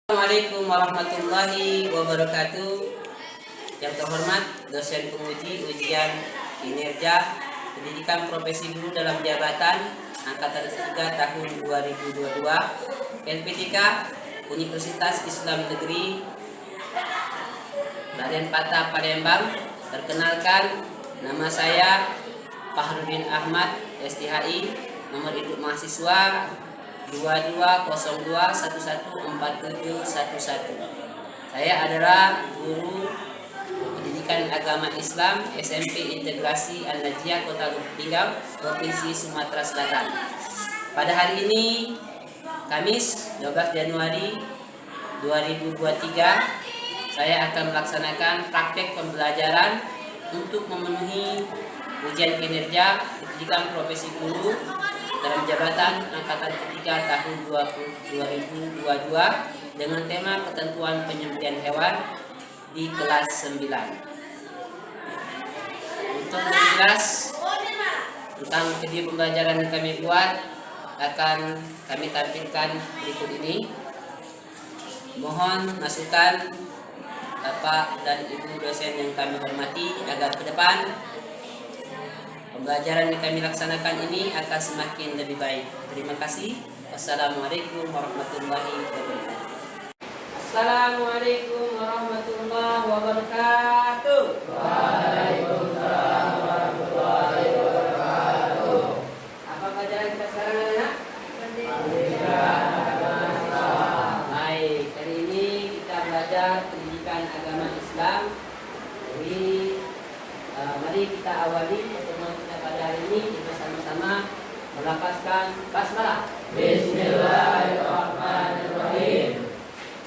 Assalamualaikum warahmatullahi wabarakatuh. Yang terhormat dosen penguji ujian kinerja pendidikan profesi guru dalam jabatan angkatan 3 tahun 2022 LPTK Universitas Islam Negeri Raden Patah Palembang. Perkenalkan, nama saya Fahrudin Ahmad STHI, nomor induk mahasiswa 2202114711. Saya adalah guru pendidikan agama Islam SMP Integrasi Al-Najiyah Kota Lubuk Linggau, Provinsi Sumatera Selatan. Pada hari ini, Kamis 12 Januari 2023, saya akan melaksanakan praktek pembelajaran untuk memenuhi ujian kinerja pendidikan profesi guru dalam jabatan angkatan ketiga tahun 2022 dengan tema ketentuan penyembelihan hewan di kelas 9. Untuk lebih jelas tentang video pembelajaran yang kami buat akan kami tampilkan berikut ini. Mohon masukan Bapak dan Ibu dosen yang kami hormati agar ke depan pembelajaran yang kami laksanakan ini akan semakin lebih baik. Terima kasih. Wassalamualaikum warahmatullahi wabarakatuh. Assalamualaikum warahmatullahi wabarakatuh. Waalaikumsalam warahmatullahi wabarakatuh. Apa pelajaran kita sekarang, anak? Pendidikan agama Islam. Baik, hari ini kita belajar pendidikan agama Islam. Jadi mari kita awali pertemuan kita pada hari ini. Kita sama-sama melafazkan basmalah. Bismillahirrahmanirrahim.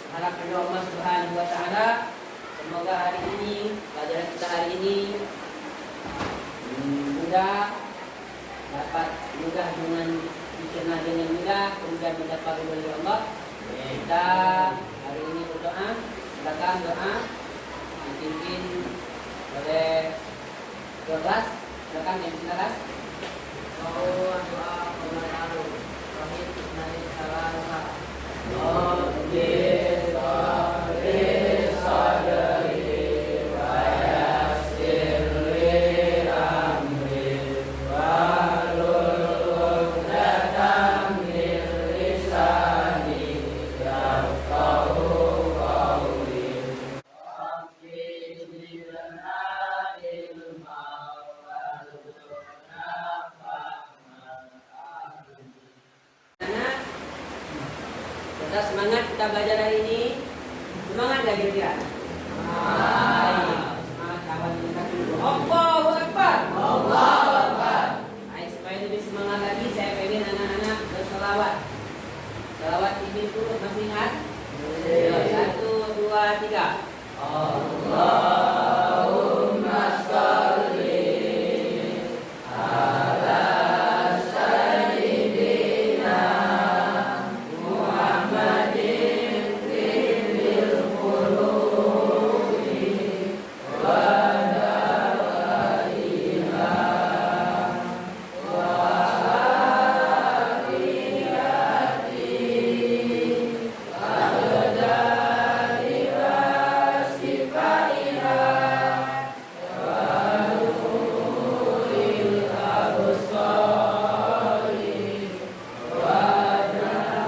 Harap kepada Allah Subhanahu wa taala, semoga hari ini pelajaran kita hari ini dapat mudah dengan dicerna dengan mudah, kemudian mendapat ridho dari Allah. Kita hari ini berdoa, silakan doa dipimpin oleh kelas. Silakan yang silakan. Doa pembahasan Rahim Ismail Salam. Kita semangat kita belajar hari ini. Semangat gak kira-kira? Semangat kawan kita dulu. Allahu Akbar. Allahu Akbar. Baik, supaya lebih semangat lagi, saya pengen anak-anak berselawat. Selawat ini turut masih ingat? 1, 2, 3. Allahumma sholli ala sayyidina Muhammadin fil qulubi wa dawaiha wa afiyati abdali wa sifaiha wa nuril absari wa jamaliha.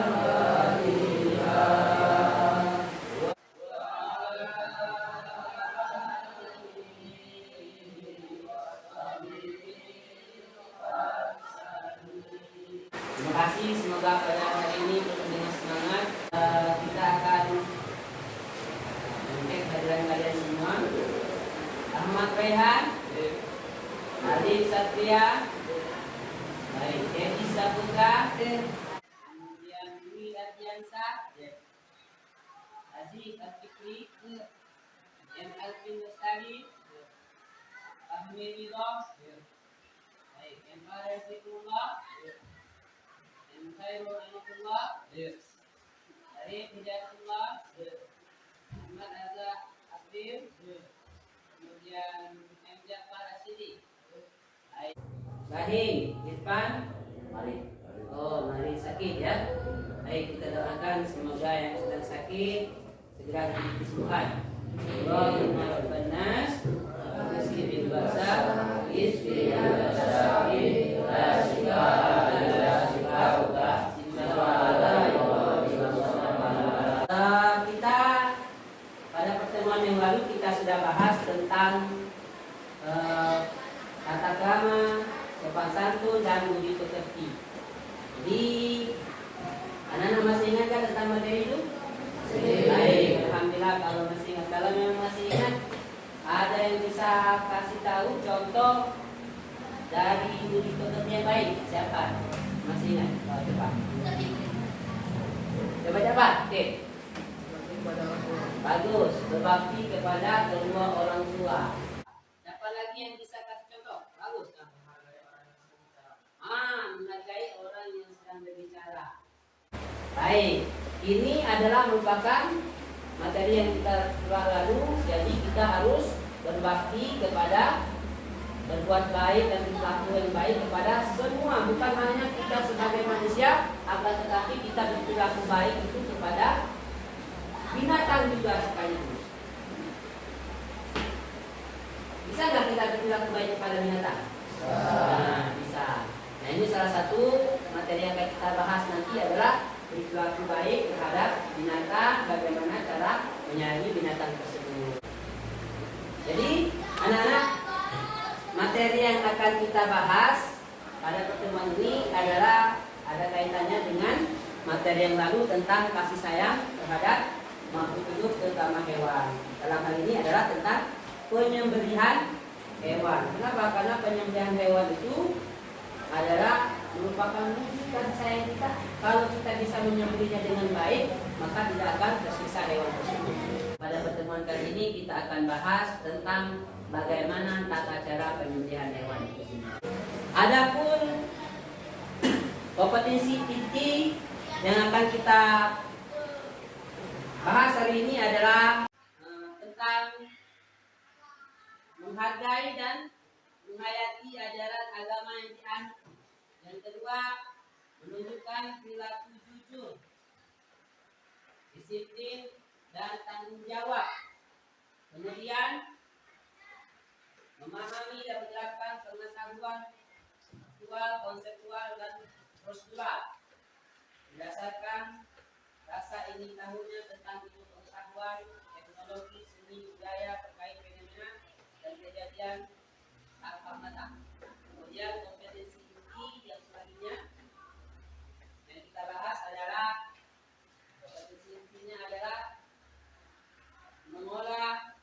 Terima kasih, semoga pada hari ini penuh dengan semangat. Kita akan mengecek hadiran kalian semua. Ahmad Rehan, Adit Satria, baik, Edi Saputra, kemudian Dwi Ardiansah, Aziz Al-Fikri, M. Alvin Lestari, Ahmed Ridho, baik, M. Farizullah, M. Khairul Anatullah, Arif Hidayatullah, Ahmad Azza Abdil, kemudian M. Jafar Asyidi. Baik, Irfan, mari. Oh, mari sakit ya. Baik, kita doakan semoga yang sedang sakit segera disembuhkan. Allahumma rabban nas, isqi bil basa, isqi bil syafi, la shifa illa shifauka, kita pada pertemuan yang lalu kita sudah bahas tentang tata krama, sopan santun dan budi pekerti. Jadi anak-anak masih ingat kan tentang materi itu? Baik, alhamdulillah kalau masih ingat. Kalau memang masih ingat, ada yang bisa kasih tahu contoh dari budi pekerti yang baik? Siapa? Masih ingat? Oh, coba. Coba cepat. Oke. Bagus. Berbakti kepada kedua orang tua. Siapa lagi yang bisa kasih contoh? Bagus. Menghargai orang yang sedang berbicara. Baik, ini adalah merupakan materi yang kita telah lalu. Jadi kita harus berbakti kepada, berbuat baik dan berlaku yang baik kepada semua, bukan hanya kita sebagai manusia, akan tetapi kita berlaku baik itu kepada binatang juga sekaligus. Bisa nggak kita berlaku baik kepada binatang? Nah, bisa. Nah, ini salah satu materi yang akan kita bahas nanti adalah berlaku baik terhadap binatang, bagaimana cara menyayangi binatang tersebut. Jadi, anak-anak, materi yang akan kita bahas pada pertemuan ini adalah ada kaitannya dengan materi yang lalu tentang kasih sayang terhadap makhluk hidup, terutama hewan. Dalam hal ini adalah tentang penyembelihan hewan. Kenapa? Karena penyembelihan hewan itu adalah merupakan wujud kasih sayang kita. Kalau kita bisa menyembelihnya dengan baik, maka tidak akan tersiksa hewan tersebut. Pada pertemuan kali ini kita akan bahas tentang bagaimana tata cara penyembelihan hewan itu. Adapun kompetensi inti yang akan kita bahas hari ini adalah tentang menghargai dan menghayati ajaran agama yang dianut. Yang kedua, menunjukkan perilaku jujur, disiplin, dan tanggung jawab. Kemudian, memahami dan menerapkan pengetahuan faktual, konseptual, dan prosedural berdasarkan rasa ingin tahunya tentang ilmu pengetahuan, teknologi, seni, budaya terkait fenomena dan kejadian tanpa mata. Kemudian kompetensi inti yang selanjutnya yang kita bahas adalah kompetensi intinya adalah mengolah,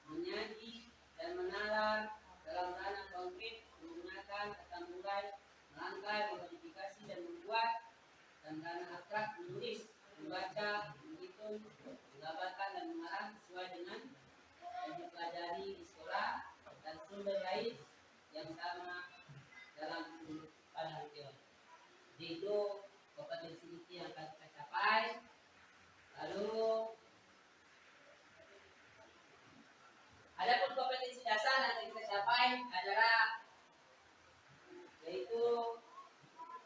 menyaji, dan menalar dalam ranah konkret menggunakan kata mulai, merangkai, memodifikasi, dan membuat, dan ranah abstrak menulis, membaca, menghitung, menggambarkan, dan mengarang sesuai dengan yang dipelajari di sekolah dan sumber lain yang sama dalam sudut pandang teori. Jadi itu kompetensi inti yang akan kita capai. Lalu adapun kompetensi dasar yang akan kita capai adalah yaitu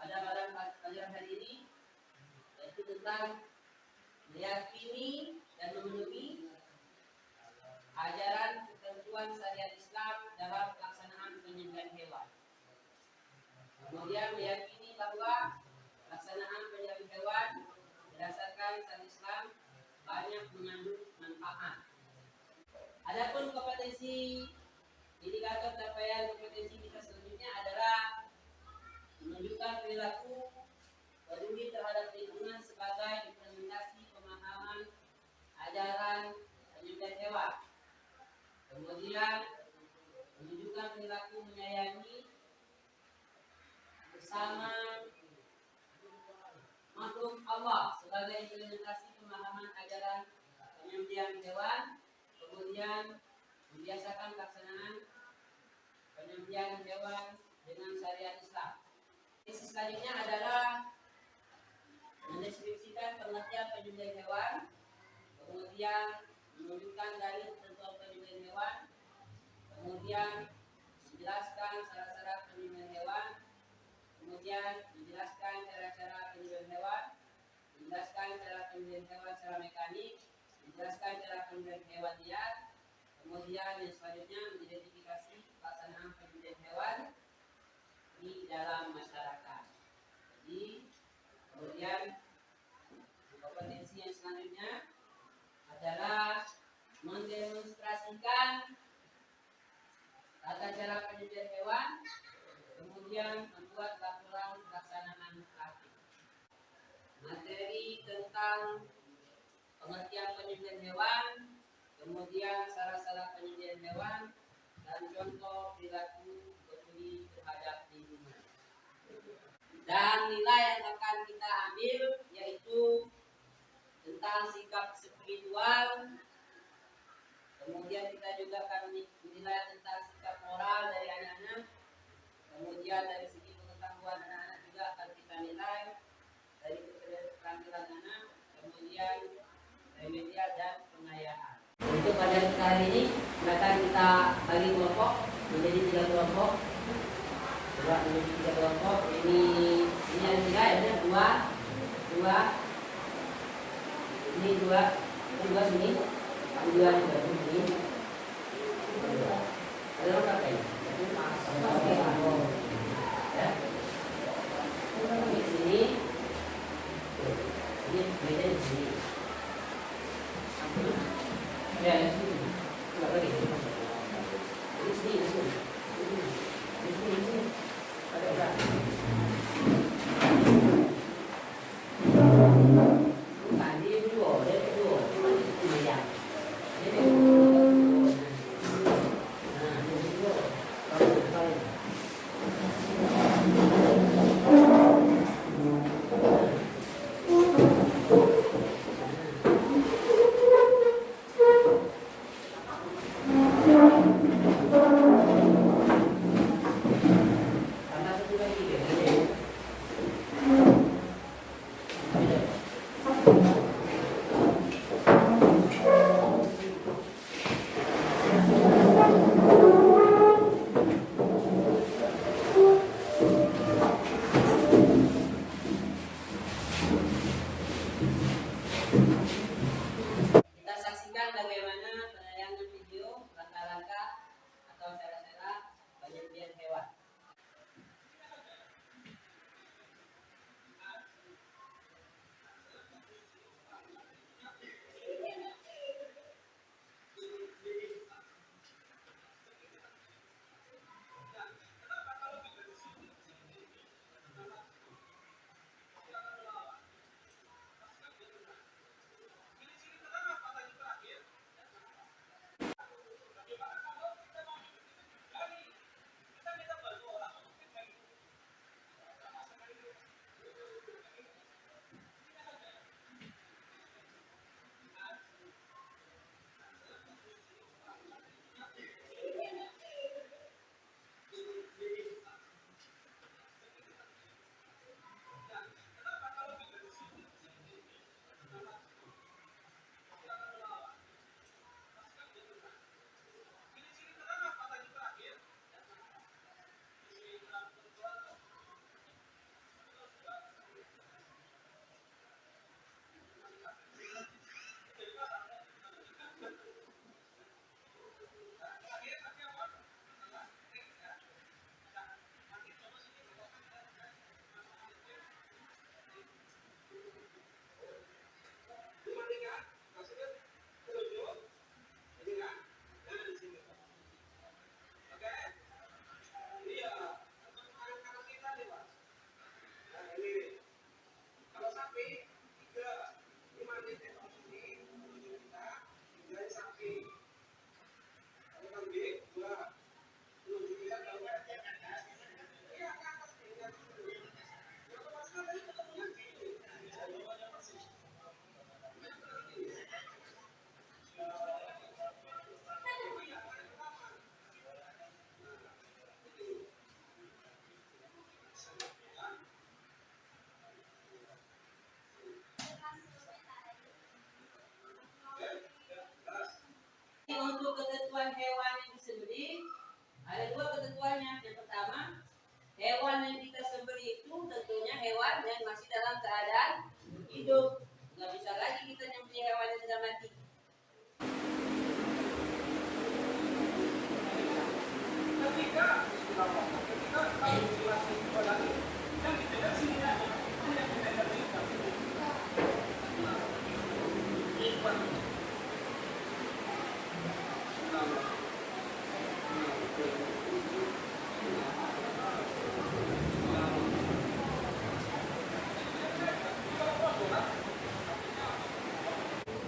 pada pelajaran hari ini, yaitu tentang meyakini dan memenuhi ajaran ketentuan syariat Islam dalam pelaksanaan penyembelihan hewan. Kemudian meyakini bahwa pelaksanaan penyembelihan hewan berdasarkan syariat Islam banyak mengandung manfaat. Adapun kompetensi indikator capaian kompetensi kita selanjutnya adalah menunjukkan perilaku peduli terhadap lingkungan sebagai implementasi pemahaman ajaran penyembelihan hewan. Kemudian menunjukkan perilaku menyayangi bersama makhluk Allah sebagai implementasi pemahaman ajaran penyembelihan hewan. Kemudian membiasakan pelaksanaan penyembelihan hewan dengan syariat Islam. Sisi selanjutnya adalah mendeskripsikan pengertian penyembelihan hewan, kemudian menunjukkan dalil ketentuan penyembelihan hewan, kemudian menjelaskan syarat-syarat penyembelihan hewan, kemudian menjelaskan cara-cara penyembelihan hewan, menjelaskan cara pembelian hewan secara mekanik, menjelaskan cara pembelian hewan liar, kemudian yang selanjutnya mengidentifikasi pelaksanaan pembelian hewan di dalam masyarakat. Jadi kemudian kompetensi yang selanjutnya adalah mendemonstrasikan tata cara pembelian hewan, kemudian membuat laporan pelaksanaan praktik. Materi tentang pengertian penyembelihan hewan, kemudian syarat-syarat penyembelihan hewan, dan contoh perilaku peduli terhadap lingkungan. Dan nilai yang akan kita ambil yaitu tentang sikap spiritual, kemudian kita juga akan menilai tentang sikap moral dari anak-anak, kemudian dari segi pengetahuan anak-anak juga akan kita nilai dari keterampilan anak, kemudian remedial dan pengayaan. Untuk pada kali ini akan kita bagi kelompok menjadi 3 kelompok. Coba menjadi 3 kelompok. Ini ada 3, ada 2. Ini 2 sini. 2 juga sini. Ada lengkap ya? Ya. Ini sini. Ini beda di sini. Ya, di sini. Enggak lagi. Di sini. Di sini. Ada berapa? Bukan di dua, cuma di sini ya. Jadi nah, di dua. Kita saksikan bagaimana penayangan video langkah-langkah atau cara-cara penyembelihan hewan. Untuk ketentuan hewan yang disembelih ada 2 ketentuannya. Yang pertama, hewan yang kita sembelih itu tentunya hewan yang masih dalam keadaan hidup. hewan yang sudah mati.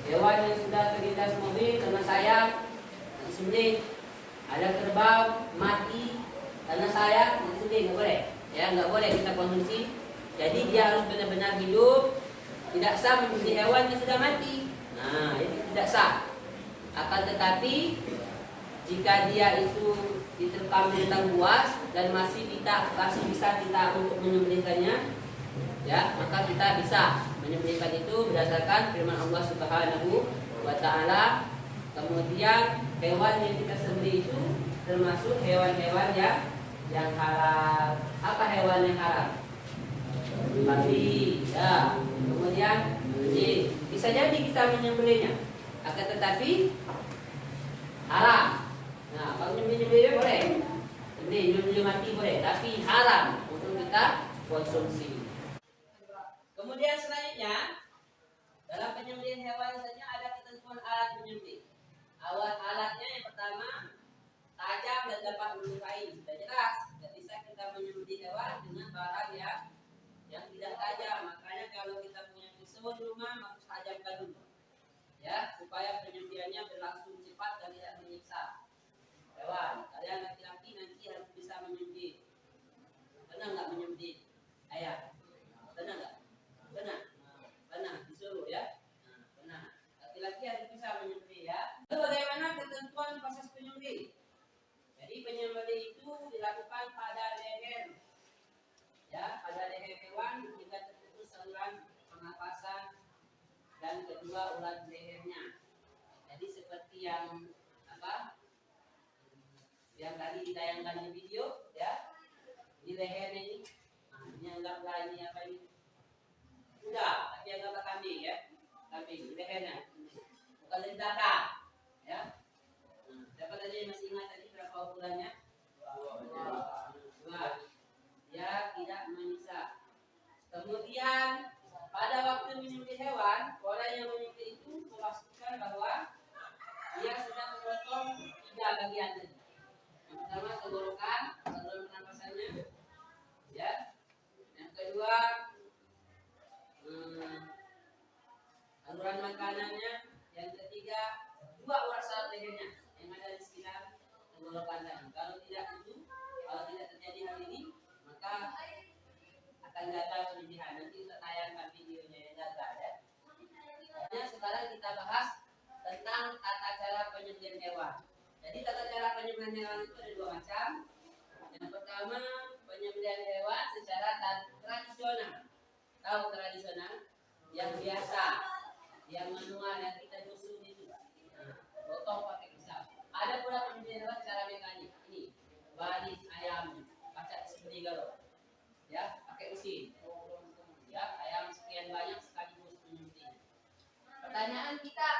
Hewan yang sudah terlindas mobil karena sayang disembelih. Ada kerbau mati karena sayang disembelih, nggak boleh. Ya, nggak boleh kita konsumsi. Jadi dia harus benar-benar hidup. Tidak sah menyembelih hewan yang sudah mati. Nah, itu tidak sah. Akan tetapi jika dia itu diterkam binatang buas dan masih bisa kita untuk menyembelihkannya, ya, maka kita bisa menyembelihkan itu berdasarkan firman Allah Subhanahu wa taala. Kemudian hewan yang kita sembelih itu termasuk hewan-hewan yang halal. Apa hewan yang halal? Babi, ya. Kemudian anjing. Bisa jadi kita menyembelihnya, akan tetapi haram. Nah, kalau nyembelih boleh, nyembelih mati boleh, tapi haram untuk kita konsumsi. Kemudian selanjutnya dalam penyembelihan hewan saja ada ketentuan alat penyembelih. Alatnya yang pertama tajam dan dapat melukai. Sudah jelas, tidak bisa kita menyembelih hewan dengan barang yang tidak tajam. Makanya kalau kita punya pisau di rumah, maka tajamkan dulu, ya, supaya penyembelihannya berlangsung cepat dan tidak menyiksa hewan. Kalian laki-laki nanti harus bisa menyembelih. Benar nggak menyembelih ayam? Benar nggak? Benar, disuruh ya. Benar. Laki-laki harus bisa menyembelih ya. Lalu bagaimana ketentuan proses penyembelih? Jadi penyembelih itu dilakukan pada leher, ya, pada leher hewan jika terputus saluran pernapasan dan kedua urat lehernya. Jadi seperti yang yang tadi ditayangkan di video, ya, di lehernya ini. Nah, ini anggaplah ini apa ini? Kuda, tapi anggaplah kambing, ya, kambing di lehernya, bukan di belakang, ya. Nah, siapa tadi masih ingat tadi berapa ukurannya? 2. Ya, tidak menyiksa. Kemudian pada waktu menyembelih hewan, orang yang menyembelih itu memastikan bahwa dia sudah memotong 3 bagian tadi. Yang pertama tenggorokan, saluran pernapasannya, ya. Yang kedua saluran makanannya. Yang ketiga 2 urat saraf lehernya yang ada di sekitar tenggorokan tadi. Kalau tidak terjadi hal ini, maka akan gagal penyembelihan. Nanti kita tayangkan videonya yang gagal, ya. Nah, sekarang kita bahas tentang tata cara penyembelihan hewan. Jadi tata cara penyembelihan hewan itu ada 2 macam. Yang pertama, penyembelihan hewan secara tradisional. Tahu tradisional? Yang biasa, yang manual, yang kita susun itu. Potong pakai pisau. Ada pula penyembelihan hewan secara mekanik. Ini balis ayam, pacak disembelih kalau, ya, pakai mesin. Ya, ayam sekian banyak sekaligus menyembelih. Pertanyaan kita,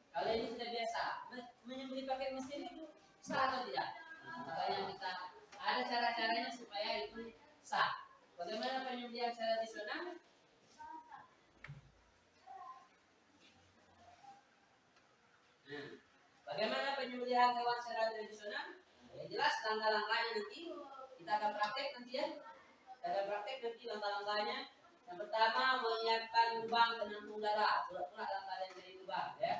kalau ini sudah biasa, menyembelih pakai mesin itu sah atau tidak? Makanya kita ada cara-caranya supaya itu sah. Bagaimana penyembelihan secara tradisional? Bagaimana penyembelihan hewan secara tradisional? Ya, jelas langkah-langkahnya nanti kita akan praktek nanti, ya. Kita akan praktek nanti langkah-langkahnya. Yang pertama, menyiapkan lubang penampung darah. Pura-pura langkah dari lubang, ya.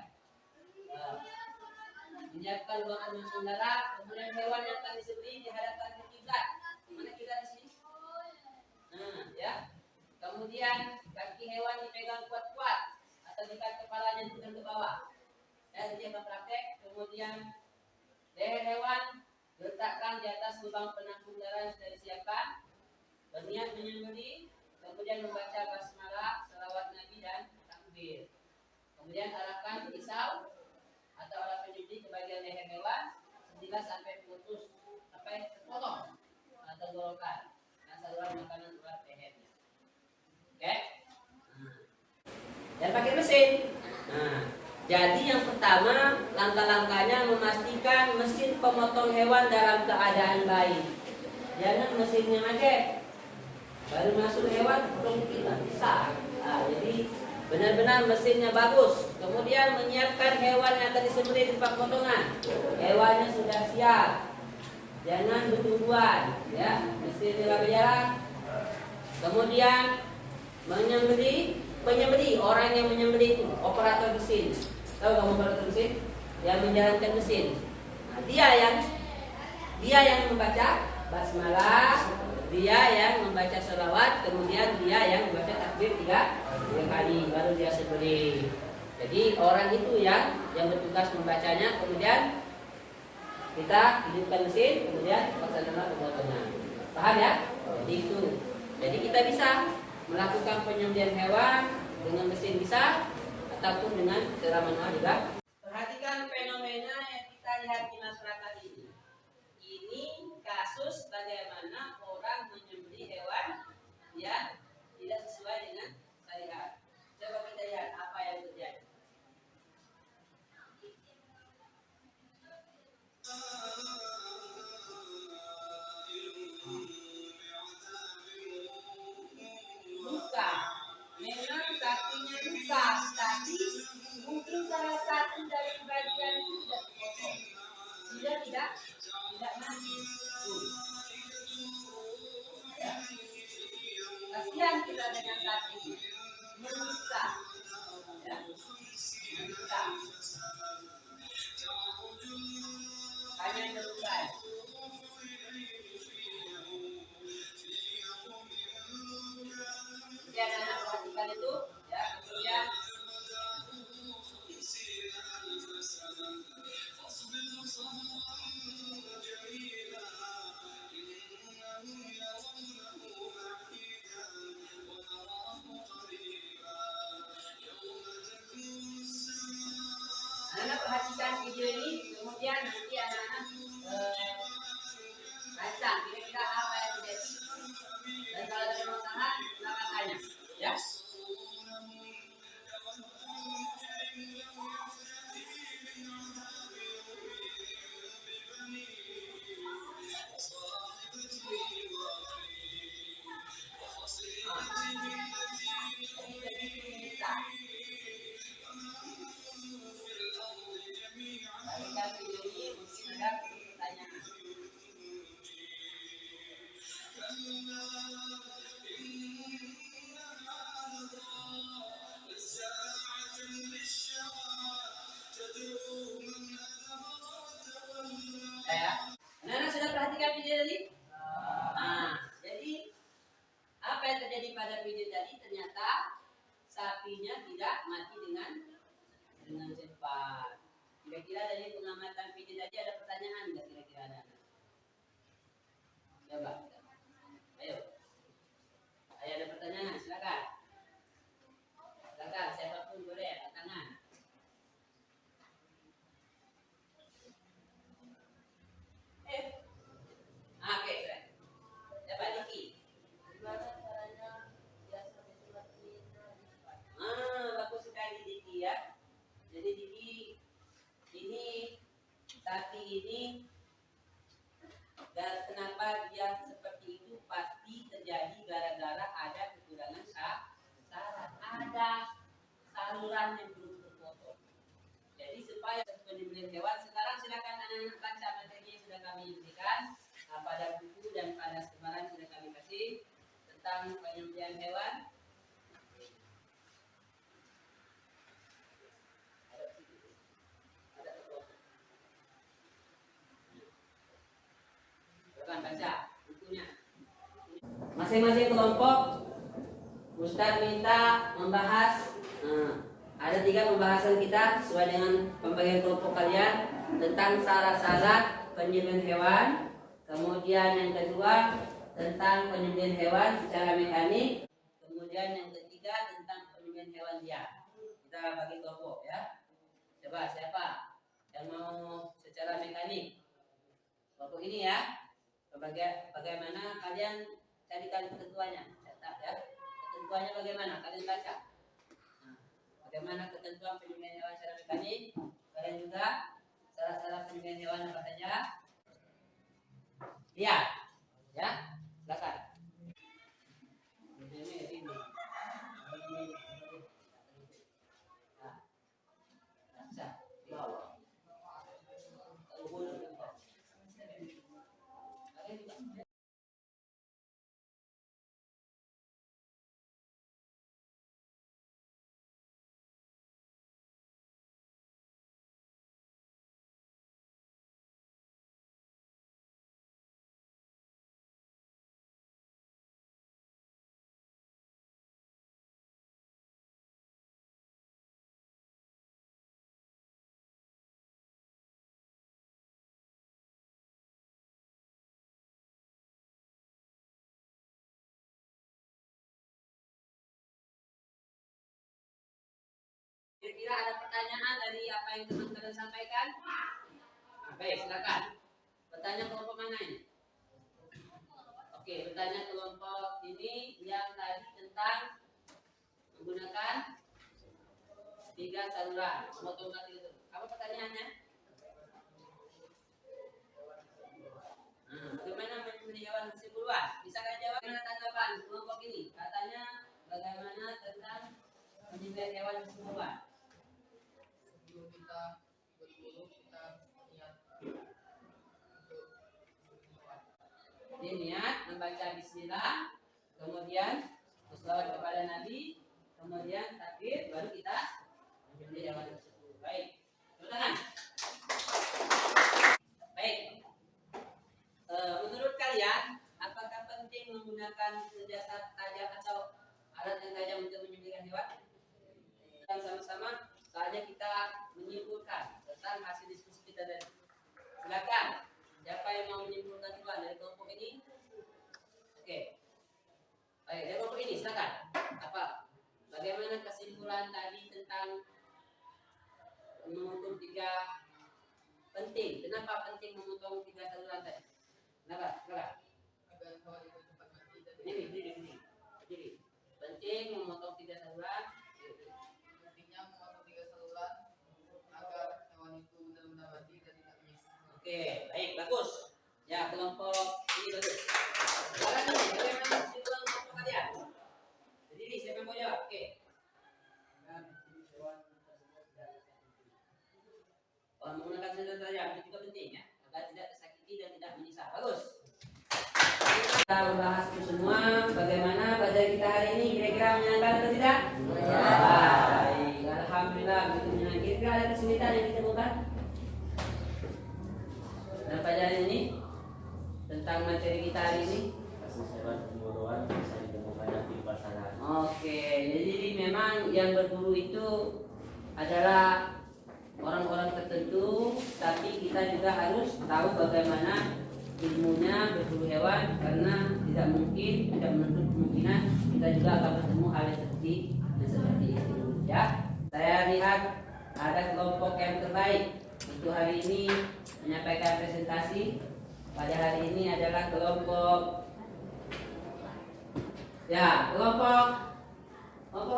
Menyiapkan lubang penampung darah. Kemudian hewan yang akan disembelih dihadapkan ke kiblat. Mana kiblat di sini? Nah, ya. Kemudian kaki hewan dipegang kuat-kuat atau diikat kepalanya turun ke bawah. Ya, jadi akan praktek. Kemudian leher hewan letakkan di atas lubang penampung darah yang sudah disiapkan. Berniat menyembelih, kemudian membaca basmalah, salawat Nabi dan takbir. Kemudian arahkan pisau atau alat penyembelih ke bagian leher hewan sehingga sampai putus, sampai terpotong tenggorokan dan saluran makanan urat lehernya. Oke? Dan pakai mesin. Nah, Jadi yang pertama, langkah-langkahnya memastikan mesin pemotong hewan dalam keadaan baik. Jangan mesinnya macet, baru masuk hewan potong kita bisa. Nah, jadi benar-benar mesinnya bagus. Kemudian menyiapkan hewan yang akan disembelih di tempat potongan. Hewannya sudah siap. Jangan bertungguan, ya. Mesin tidak berjalan. Kemudian penyembelih, orang yang menyembelih itu operator mesin. Tahu kamu operator mesin? Yang menjalankan mesin. Nah, dia yang membaca basmalah, dia yang membaca sholawat, kemudian dia yang membaca takbir tiga kali, baru dia sembelih. Jadi orang itu yang bertugas membacanya, kemudian kita hidupkan mesin, kemudian laksanakan pemotongan. Paham ya? Jadi itu. Jadi kita bisa melakukan penyembelihan hewan dengan mesin bisa, ataupun dengan secara manual juga. Perhatikan fenomena yang kita lihat di masyarakat ini. Ini kasus bagaimana orang menyembelih hewan yang tidak sesuai dengan syariat. Coba kita lihat apa yang terjadi. Luka, memang sapinya luka, tapi mungkin salah satu dari bagian itu tidak dipotong, tidak mati. Ya. Kasihan kita dengan sapi menyiksa, ya, menyiksa. Hanya melukai. Jadi anak perhatikan itu, ya, kemudian anak perhatikan video ini, kemudian nanti anak-anak baca kira-kira apa yang terjadi, dan kalau ada masalah silakan tanya, ya. Perhatikan video ini, mungkin ada pertanyaan. Ya, anak-anak sudah perhatikan video tadi? Nah, jadi apa yang terjadi pada video tadi? Ternyata sapinya tidak mati dengan cepat. Kira-kira dari pengamatan video tadi ada pertanyaan nggak kira-kira ada? Coba, ayo ada pertanyaan, silakan. Silakan, siapapun boleh angkat tangan. Oke, keren. Siapa Diki? Gimana caranya biasa sholat Id? Bagus sekali Diki ya. Jadi Diki ini sapi ini, dan kenapa dia seperti itu pasti terjadi gara-gara ada kekurangan saraf, ada saluran yang belum terpotong. Jadi supaya penyembelihan hewan, sekarang silakan anak-anak baca materi yang sudah kami berikan. Nah, pada buku dan pada sebaran sudah kami kasih tentang penyembelihan hewan. Silakan baca bukunya. Masing-masing kelompok Ustaz minta membahas, ada 3 pembahasan kita sesuai dengan pembagian kelompok kalian tentang syarat-syarat penyembelihan hewan. Kemudian yang kedua tentang penyembelihan hewan secara mekanik. Kemudian yang ketiga tentang penyembelihan hewan liar. Kita bagi kelompok ya. Coba siapa yang mau secara mekanik? Kelompok ini ya. Bagaimana kalian carikan ketentuannya? Catat ya. Ketentuannya bagaimana? Kalian baca. Nah, bagaimana ketentuan penyembelihan hewan secara mekanik, kalian juga syarat-syarat penyembelihan hewan apa saja. Lihat, ya, silakan. Kira-kira ada pertanyaan dari apa yang teman-teman sampaikan? Baik, silakan. Bertanya kelompok mana ini? Oke, bertanya kelompok ini yang tadi tentang menggunakan 3 saluran. Memotongkan itu. Apa pertanyaannya? Bagaimana menyembelih hewan hasil buruan? Bisa kalian jawab? Bagaimana tanggapan kelompok ini? Katanya bagaimana tentang menyembelih hewan hasil buruan? Sebelum kita berburu, kita niat Jadi niat membaca bismillah, kemudian berselawat kepada Nabi, kemudian takbir, baru kita menyembelih hewan tersebut. Baik, tepuk tangan. Baik. Menurut kalian, apakah penting menggunakan senjata tajam atau alat yang tajam untuk menyembelih hewan? Dan sama-sama saatnya kita menyimpulkan tentang hasil diskusi kita tadi. Silakan. Siapa yang mau menyimpulkan duluan dari kelompok ini? Oke. Baik, dari kelompok ini silakan. Apa? Bagaimana kesimpulan tadi tentang memotong 3 penting? Kenapa penting memotong 3 saluran tadi? Kenapa? Silakan. agar hewan itu cepat mati dan Jadi penting memotong 3 saluran. pentingnya memotong 3 saluran agar hewan itu benar-benar mati dan tidak menyisa. Oke, baik, bagus. Ya, kelompok ini bagus. Silakan nih, bagaimana kesimpulan kelompok kalian? Jadi ini siapa yang mau jawab? Oke. Menggunakan senjata tajam itu juga penting ya, agar tidak tersakiti dan tidak menyisa. Bagus. Kita membahas itu semua. Bagaimana belajar kita hari ini? Kira-kira menyenangkan atau tidak? Baik, alhamdulillah begitu menyenangkan. Kira-kira ada kesulitan yang ditemukan dalam pelajaran ini tentang materi kita hari ini? Hewan pemburuan bisa ditemukan di pasaran. Oke, jadi memang yang berburu itu adalah orang-orang tertentu, tapi kita juga harus tahu bagaimana ilmunya berburu hewan, karena tidak menutup kemungkinan kita juga akan bertemu hal yang seperti itu. Ya, saya lihat ada kelompok yang terbaik untuk hari ini menyampaikan presentasi. Pada hari ini adalah kelompok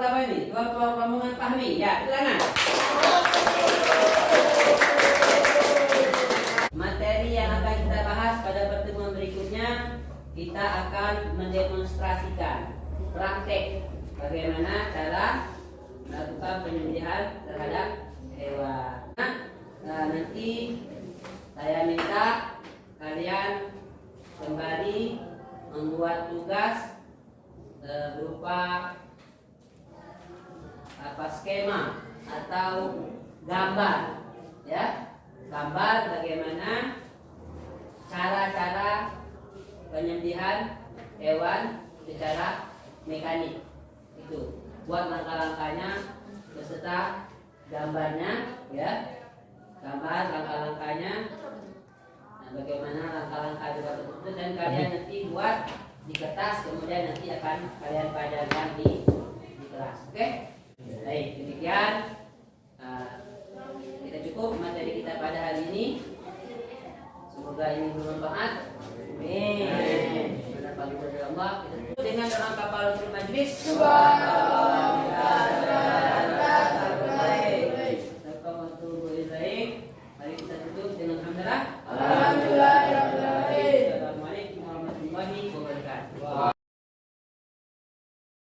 apa ini? Kelompok Pamungan Fahmi. Ya, silakan. Materi yang akan kita bahas pada pertemuan berikutnya, kita akan mendemonstrasikan praktek bagaimana cara melakukan penyembelihan terhadap hewan. Nanti saya minta kalian kembali membuat tugas berupa skema atau gambar, ya, gambar bagaimana cara-cara penyembelihan hewan secara mekanik. Itu buat langkah-langkahnya beserta gambarnya, ya, gambar langkah-langkahnya, bagaimana langkah-langkah juga tersebut, dan kalian nanti buat di kertas, kemudian nanti akan kalian pajangkan di kelas. Oke? Baik, demikian kita cukup materi kita pada hari ini. Semoga ini bermanfaat. Amin. Dengan doa kafaratul majlis.